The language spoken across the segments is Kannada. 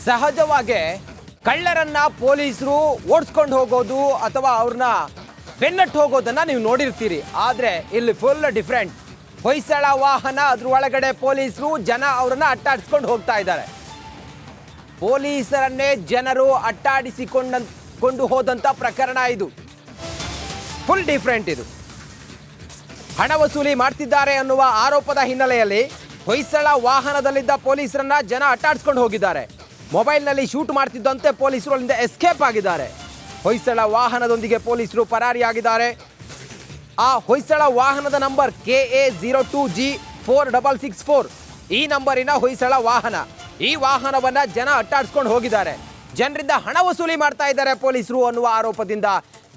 ಸಹಜವಾಗಿ ಕಳ್ಳರನ್ನ ಪೊಲೀಸರು ಓಡಿಸ್ಕೊಂಡು ಹೋಗೋದು ಅಥವಾ ಅವ್ರನ್ನ ಬೆನ್ನಟ್ಟು ಹೋಗೋದನ್ನ ನೀವು ನೋಡಿರ್ತೀರಿ. ಆದ್ರೆ ಇಲ್ಲಿ ಫುಲ್ ಡಿಫ್ರೆಂಟ್. ಹೊಯ್ಸಳ ವಾಹನ, ಅದ್ರ ಒಳಗಡೆ ಪೊಲೀಸರು, ಜನ ಅವರನ್ನ ಅಟ್ಟಾಡಿಸ್ಕೊಂಡು ಹೋಗ್ತಾ ಇದ್ದಾರೆ. ಪೊಲೀಸರನ್ನೇ ಜನರು ಅಟ್ಟಾಡಿಸಿಕೊಂಡು ಹೋದಂತ ಪ್ರಕರಣ ಇದು. ಫುಲ್ ಡಿಫ್ರೆಂಟ್ ಇದು. ಹಣ ವಸೂಲಿ ಮಾಡ್ತಿದ್ದಾರೆ ಅನ್ನುವ ಆರೋಪದ ಹಿನ್ನೆಲೆಯಲ್ಲಿ ಹೊಯ್ಸಳ ವಾಹನದಲ್ಲಿದ್ದ ಪೊಲೀಸರನ್ನ ಜನ ಅಟ್ಟಾಡಿಸ್ಕೊಂಡು ಹೋಗಿದ್ದಾರೆ. ಮೊಬೈಲ್ನಲ್ಲಿ ಶೂಟ್ ಮಾಡ್ತಿದ್ದಂತೆ ಪೊಲೀಸರು ಅಲ್ಲಿಂದ ಎಸ್ಕೇಪ್ ಆಗಿದ್ದಾರೆ. ಹೊಯ್ಸಳ ವಾಹನದೊಂದಿಗೆ ಪೊಲೀಸರು ಪರಾರಿಯಾಗಿದ್ದಾರೆ. ಆ ಹೊಯ್ಸಳ ವಾಹನದ ನಂಬರ್ KA02G4664 ಈ ನಂಬರಿನ ಹೊಯ್ಸಳ ವಾಹನ. ಈ ವಾಹನವನ್ನ ಜನ ಅಟ್ಟಾಡಿಸ್ಕೊಂಡು ಹೋಗಿದ್ದಾರೆ. ಜನರಿಂದ ಹಣ ವಸೂಲಿ ಮಾಡ್ತಾ ಇದ್ದಾರೆ ಪೊಲೀಸರು ಅನ್ನುವ ಆರೋಪದಿಂದ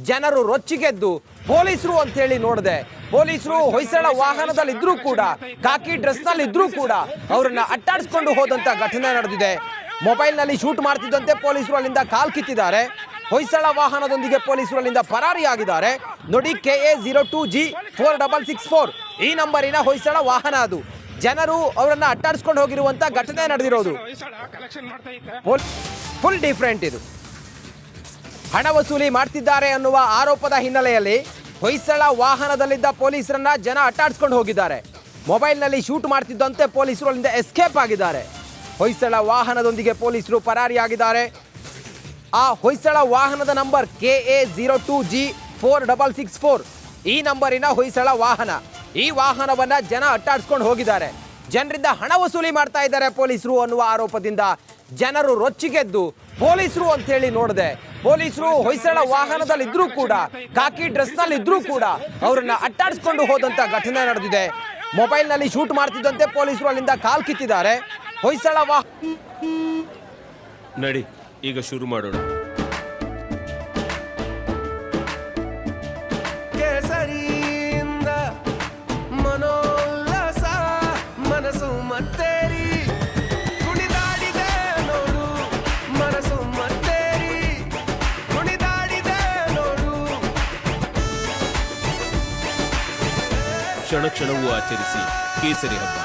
ಜನರು ರೊಚ್ಚಿಗೆದ್ದು ಪೊಲೀಸರು ಅಂತ ಹೇಳಿ ನೋಡಿದೆ. ಪೊಲೀಸರು ಹೊಯ್ಸಳ ವಾಹನದಲ್ಲಿ ಇದ್ರೂ ಕೂಡ, ಕಾಕಿ ಡ್ರೆಸ್ ನಲ್ಲಿ ಇದ್ರೂ ಕೂಡ ಅವರನ್ನ ಅಟ್ಟಾಡಿಸ್ಕೊಂಡು ಹೋದಂತ ಘಟನೆ ನಡೆದಿದೆ. ಮೊಬೈಲ್ ನಲ್ಲಿ ಶೂಟ್ ಮಾಡ್ತಿದ್ದಂತೆ ಪೊಲೀಸರು ಅಲ್ಲಿಂದ ಕಾಲ್ ಕಿತ್ತಿದ್ದಾರೆ. ಹೊಯ್ಸಳ ವಾಹನದೊಂದಿಗೆ ಪೊಲೀಸರು ಅಲ್ಲಿಂದ ಪರಾರಿಯಾಗಿದ್ದಾರೆ. ನೋಡಿ, KA02G4664 ಈ ನಂಬರಿನ ಹೊಯ್ಸಳ ವಾಹನ ಅದು. ಜನರು ಅವರನ್ನ ಅಟ್ಟಾಡಿಸ್ಕೊಂಡು ಹೋಗಿರುವಂತ ಘಟನೆ ನಡೆದಿರೋದು. ಫುಲ್ ಡಿಫ್ರೆಂಟ್ ಇದು. ಹಣ ವಸೂಲಿ ಮಾಡ್ತಿದ್ದಾರೆ ಅನ್ನುವ ಆರೋಪದ ಹಿನ್ನೆಲೆಯಲ್ಲಿ ಹೊಯ್ಸಳ ವಾಹನದಲ್ಲಿದ್ದ ಪೊಲೀಸರನ್ನ ಜನ ಅಟ್ಟಾಡಿಸ್ಕೊಂಡು ಹೋಗಿದ್ದಾರೆ. ಮೊಬೈಲ್ನಲ್ಲಿ ಶೂಟ್ ಮಾಡ್ತಿದ್ದಂತೆ ಪೊಲೀಸರು ಅಲ್ಲಿಂದ ಎಸ್ಕೇಪ್ ಆಗಿದ್ದಾರೆ. ಹೊಯ್ಸಳ ವಾಹನದೊಂದಿಗೆ ಪೊಲೀಸರು ಪರಾರಿಯಾಗಿದ್ದಾರೆ. ಆ ಹೊಯ್ಸಳ ವಾಹನದ ನಂಬರ್ KA02G4664 ಈ ನಂಬರಿನ ಹೊಯ್ಸಳ ವಾಹನ. ಈ ವಾಹನವನ್ನ ಜನ ಅಟ್ಟಾಡಿಸ್ಕೊಂಡು ಹೋಗಿದ್ದಾರೆ. ಜನರಿಂದ ಹಣ ವಸೂಲಿ ಮಾಡ್ತಾ ಇದ್ದಾರೆ ಪೊಲೀಸರು ಅನ್ನುವ ಆರೋಪದಿಂದ ಜನರು ರೊಚ್ಚಿಗೆದ್ದು ಪೊಲೀಸರು ಅಂತ ಹೇಳಿ ನೋಡಿದೆ. ಪೊಲೀಸರು ಹೊಯ್ಸಳ ವಾಹನದಲ್ಲಿ ಇದ್ರೂ ಕೂಡ, ಕಾಕಿ ಡ್ರೆಸ್ ನಲ್ಲಿ ಇದ್ರೂ ಕೂಡ ಅವರನ್ನ ಅಟ್ಟಾಡಿಸ್ಕೊಂಡು ಹೋದಂತ ಘಟನೆ ನಡೆದಿದೆ. ಮೊಬೈಲ್ ನಲ್ಲಿ ಶೂಟ್ ಮಾಡ್ತಿದ್ದಂತೆ ಪೊಲೀಸರು ಅಲ್ಲಿಂದ ಕಾಲ್ ಕಿತ್ತಿದ್ದಾರೆ. ಹೊಯ್ಸಳ ನಡಿ, ಈಗ ಶುರು ಮಾಡೋಣ. ಕೇಸರಿಯಿಂದ ಮನೋಲ್ಲಾಸ ಮನಸ್ಸು ಮತ್ತೇರಿ ಕುಣಿದಾಡಿದೆ ನೋಡು, ಮನಸ್ಸು ಮತ್ತೇರಿ ಕುಣಿದಾಡಿದೆ ನೋಡು. ಕ್ಷಣ ಕ್ಷಣವೂ ಆಚರಿಸಿ ಕೇಸರಿ ಹಬ್ಬ.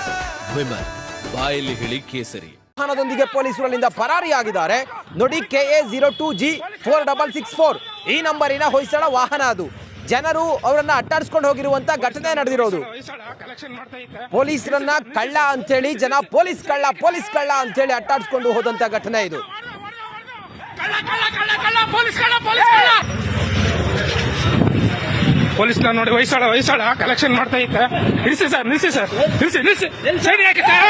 ವಿಮಲ್ ಬಾಯಲ್ಲಿ ಹೇಳಿ ಕೇಸರಿ. ವಾಹನದೊಂದಿಗೆ ಪೊಲೀಸರು ಅಲ್ಲಿಂದ ಪರಾರಿಯಾಗಿದ್ದಾರೆ. ನೋಡಿ, KA02G4664 ಈ ನಂಬರಿನ ಹೊಯ್ಸಳ ವಾಹನ ಅದು. ಜನರು ಅವರನ್ನ ಅಟ್ಟಾಡಿಸ್ಕೊಂಡು ಹೋಗಿರುವಂತ ಘಟನೆ ನಡೆದಿರೋದು. ಪೊಲೀಸರನ್ನ ಕಳ್ಳ ಅಂತೇಳಿ ಜನ ಪೊಲೀಸ್ ಕಳ್ಳ ಅಂತೇಳಿ ಅಟ್ಟಾಡಿಸ್ಕೊಂಡು ಹೋದಂತ ಘಟನೆ ಇದು. ಪೊಲೀಸ್ ನೋಡಿ ಹೊಯ್ಸಳ ಕಲೆಕ್ಷನ್ ಮಾಡ್ತಾ ಇದ್ದೆ. ನಿಲ್ಸಿ ಸರ್, ನಿಲ್ಸಿ ಸರ್, ನಿಲ್ಸಿ ಸೈಡ್ ಹಾಕಿ ಸರ್.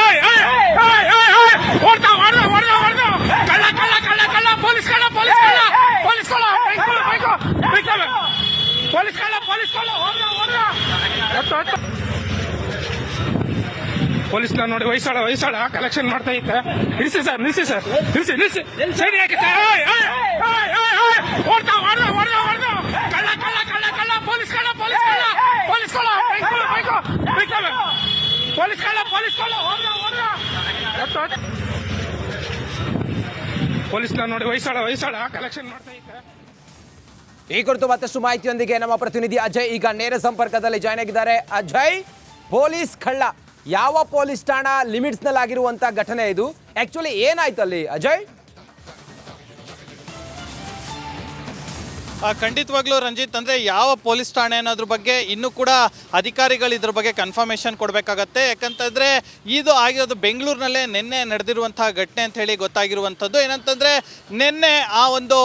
ಪೊಲೀಸ್ ನೋಡಿ ಹೊಯ್ಸಳ ಕಲೆಕ್ಷನ್ ಮಾಡ್ತಾ ಇದ್ದೆ. ನಿಲ್ಸಿ ಸರ್, ನಿಲ್ಸಿ ಸೈಡ್ ಹಾಕಿ ಸರ್. ಪೊಲೀಸ್ ನೋಡಿ ಹೊಯ್ಸಳ ಕಲೆಕ್ಷನ್ ಮಾಡ್ತಾ ಇದ್ದೆ. ಈ ಕುರಿತು ಮತ್ತಷ್ಟು ಮಾಹಿತಿಯೊಂದಿಗೆ ನಮ್ಮ ಪ್ರತಿನಿಧಿ ಅಜಯ್ ಈಗ ನೇರ ಸಂಪರ್ಕದಲ್ಲಿ ಜಾಯ್ನ್ ಆಗಿದ್ದಾರೆ. ಅಜಯ್, ಪೊಲೀಸ್ ಕಳ್ಳ ಯಾವ ಪೊಲೀಸ್ ಠಾಣಾ ಲಿಮಿಟ್ಸ್ ನಲ್ಲಿ ಆಗಿರುವಂತ ಘಟನೆ ಇದು? ಆಕ್ಚುಲಿ ಏನಾಯ್ತು ಅಲ್ಲಿ ಅಜಯ್? ಖಂಡಿತವಾಗ್ಲೂ ರಂಜಿತ್, ಅಂದರೆ ಯಾವ ಪೊಲೀಸ್ ಠಾಣೆ ಅನ್ನೋದ್ರ ಬಗ್ಗೆ ಇನ್ನೂ ಕೂಡ ಅಧಿಕಾರಿಗಳು ಇದ್ರ ಬಗ್ಗೆ ಕನ್ಫರ್ಮೇಷನ್ ಕೊಡಬೇಕಾಗತ್ತೆ. ಯಾಕಂತಂದರೆ ಇದು ಆಗಿರೋದು ಬೆಂಗಳೂರಿನಲ್ಲೇ ನಿನ್ನೆ ನಡೆದಿರುವಂಥ ಘಟನೆ ಅಂತ ಹೇಳಿ ಗೊತ್ತಾಗಿರುವಂಥದ್ದು. ಏನಂತಂದರೆ ನಿನ್ನೆ ಆ ಒಂದು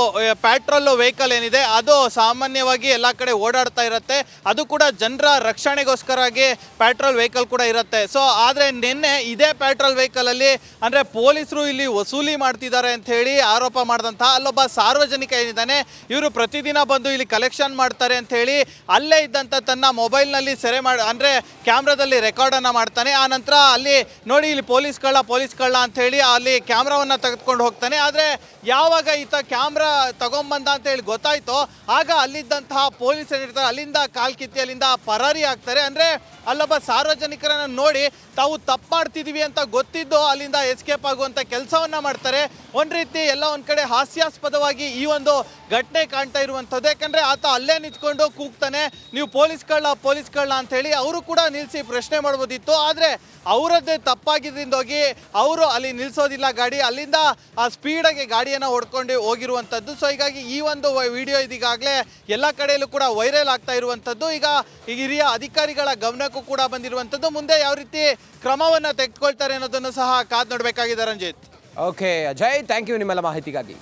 ಪೆಟ್ರೋಲ್ ವೆಹಿಕಲ್ ಏನಿದೆ ಅದು ಸಾಮಾನ್ಯವಾಗಿ ಎಲ್ಲ ಕಡೆ ಓಡಾಡ್ತಾ ಇರುತ್ತೆ. ಅದು ಕೂಡ ಜನರ ರಕ್ಷಣೆಗೋಸ್ಕರವಾಗಿ ಪೆಟ್ರೋಲ್ ವೆಹಿಕಲ್ ಕೂಡ ಇರುತ್ತೆ. ಸೊ ಆದರೆ ನಿನ್ನೆ ಇದೇ ಪೆಟ್ರೋಲ್ ವೆಹಿಕಲಲ್ಲಿ ಅಂದರೆ ಪೊಲೀಸರು ಇಲ್ಲಿ ವಸೂಲಿ ಮಾಡ್ತಿದ್ದಾರೆ ಅಂತ ಹೇಳಿ ಆರೋಪ ಮಾಡಿದಂಥ ಅಲ್ಲೊಬ್ಬ ಸಾರ್ವಜನಿಕ ಏನಿದ್ದಾನೆ, ಇವರು ಪ್ರತಿದಿನ ಬಂದು ಇಲ್ಲಿ ಕಲೆಕ್ಷನ್ ಮಾಡ್ತಾರೆ ಅಂತ ಹೇಳಿ ಅಲ್ಲೇ ಇದ್ದಂಥ ತನ್ನ ಮೊಬೈಲ್ನಲ್ಲಿ ಸೆರೆ ಮಾಡಿ ಅಂದರೆ ಕ್ಯಾಮ್ರಾದಲ್ಲಿ ರೆಕಾರ್ಡನ್ನು ಮಾಡ್ತಾನೆ. ಆ ನಂತರ ಅಲ್ಲಿ ನೋಡಿ ಇಲ್ಲಿ ಪೊಲೀಸ್ ಕಳ್ಳ ಅಂತ ಹೇಳಿ ಅಲ್ಲಿ ಕ್ಯಾಮ್ರಾವನ್ನು ತೆಗೆದುಕೊಂಡು ಹೋಗ್ತಾನೆ. ಆದರೆ ಯಾವಾಗ ಈತ ಕ್ಯಾಮ್ರಾ ತಗೊಂಬಂದ ಅಂತ ಹೇಳಿ ಗೊತ್ತಾಯ್ತೋ ಆಗ ಅಲ್ಲಿದ್ದಂತಹ ಪೊಲೀಸ್ ಏನಿರ್ತಾರೆ ಅಲ್ಲಿಂದ ಕಾಲ್ ಕಿತ್ತಿ ಅಲ್ಲಿಂದ ಪರಾರಿ ಆಗ್ತಾರೆ. ಅಂದರೆ ಅಲ್ಲೊಬ್ಬ ಸಾರ್ವಜನಿಕರನ್ನು ನೋಡಿ ತಾವು ತಪ್ಪು ಮಾಡ್ತಿದ್ದೀವಿ ಅಂತ ಗೊತ್ತಿದ್ದು ಅಲ್ಲಿಂದ ಎಸ್ಕೇಪ್ ಆಗುವಂಥ ಕೆಲಸವನ್ನು ಮಾಡ್ತಾರೆ. ಒಂದು ರೀತಿ ಎಲ್ಲ ಒಂದು ಕಡೆ ಹಾಸ್ಯಾಸ್ಪದವಾಗಿ ಈ ಒಂದು ಘಟನೆ ಕಾಣ್ತಾ ಆಗಿರುವಂಥದ್ದು. ಯಾಕಂದರೆ ಆತ ಅಲ್ಲೇ ನಿಂತ್ಕೊಂಡು ಕೂಗ್ತಾನೆ, ನೀವು ಪೊಲೀಸ್ಗಳನ್ನ ಅಂತ ಹೇಳಿ ಅವರು ಕೂಡ ನಿಲ್ಲಿಸಿ ಪ್ರಶ್ನೆ ಮಾಡ್ಬೋದಿತ್ತು. ಆದರೆ ಅವರದ್ದೇ ತಪ್ಪಾಗಿದ್ದರಿಂದಾಗಿ ಅವರು ಅಲ್ಲಿ ನಿಲ್ಲಿಸೋದಿಲ್ಲ ಗಾಡಿ, ಅಲ್ಲಿಂದ ಆ ಸ್ಪೀಡಾಗಿ ಗಾಡಿಯನ್ನು ಹೊಡ್ಕೊಂಡು ಹೋಗಿರುವಂಥದ್ದು. ಸೊ ಹೀಗಾಗಿ ಈ ಒಂದು ವಿಡಿಯೋ ಇದೀಗಾಗಲೇ ಎಲ್ಲ ಕಡೆಯಲ್ಲೂ ಕೂಡ ವೈರಲ್ ಆಗ್ತಾ ಇರುವಂಥದ್ದು. ಈಗ ಹಿರಿಯ ಅಧಿಕಾರಿಗಳ ಗಮನಕ್ಕೂ ಕೂಡ ಬಂದಿರುವಂಥದ್ದು. ಮುಂದೆ ಯಾವ ರೀತಿ ಕ್ರಮವನ್ನು ತೆಗೆದುಕೊಳ್ತಾರೆ ಅನ್ನೋದನ್ನು ಸಹ ಕಾದು ನೋಡಬೇಕಾಗಿದೆ Ranjith. Okay Ajay, thank you ನಿಮ್ಮೆಲ್ಲ ಮಾಹಿತಿಗಾಗಿ.